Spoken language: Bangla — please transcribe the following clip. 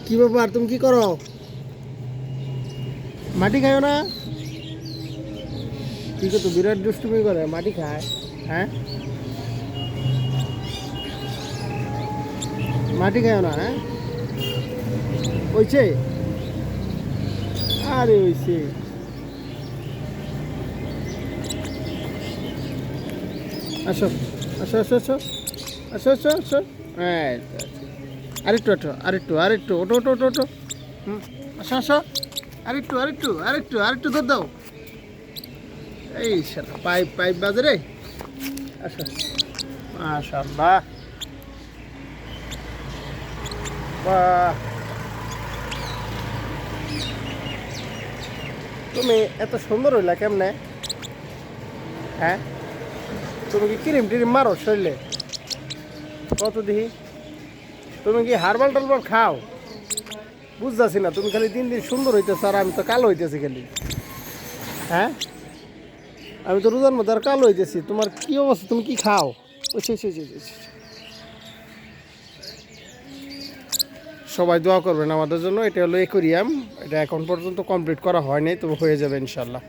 কি ব্যাপার, তুমি কি করো? মাটি খাও না? কি করতো, বিরাট দুষ্টুমি করে, মাটি খায়? হ্যাঁ, মাটি খাও না? হ্যাঁ, ওইছে, আরে ওইছে। আসো, আসো, আসো, আসো, আসো, আসো, আসো। হ্যাঁ, আরেকটু, আরেকটু, আরেকটু, আরেকটু, ওটো, ওটো, ওটো, ওটো। হুম, আসো, আসো, আরেকটু, আরেকটু, আরেকটু, আরেকটু ধর দাও। এই শালা, পাইপ পাইপ বাজে রে। আসো, মাশাআল্লাহ, বাহ। তুমি এত সুন্দর হইলা কেমনে? হ্যাঁ, তুমি কি ক্রিম টিরিম মারো শরীরে? কত দেখি। তুমি কি হারবাল টারবাল খাও? বুঝতেছি না, তুমি খালি দিন দিন সুন্দর হইতেছ আর আমি তো কালো হইতেছি খালি। হ্যাঁ, আমি তো রোজার মধ্যে আর কালো হইতেছি। তোমার কি অবস্থা, তুমি কি খাও? ওই সে, সে, সে, সে, সে। সবাই দোয়া করবেন আমাদের জন্য। এটা হলো একুরিয়াম, এটা এখন পর্যন্ত কমপ্লিট করা হয়নি, তবে হয়ে যাবে ইনশাল্লাহ।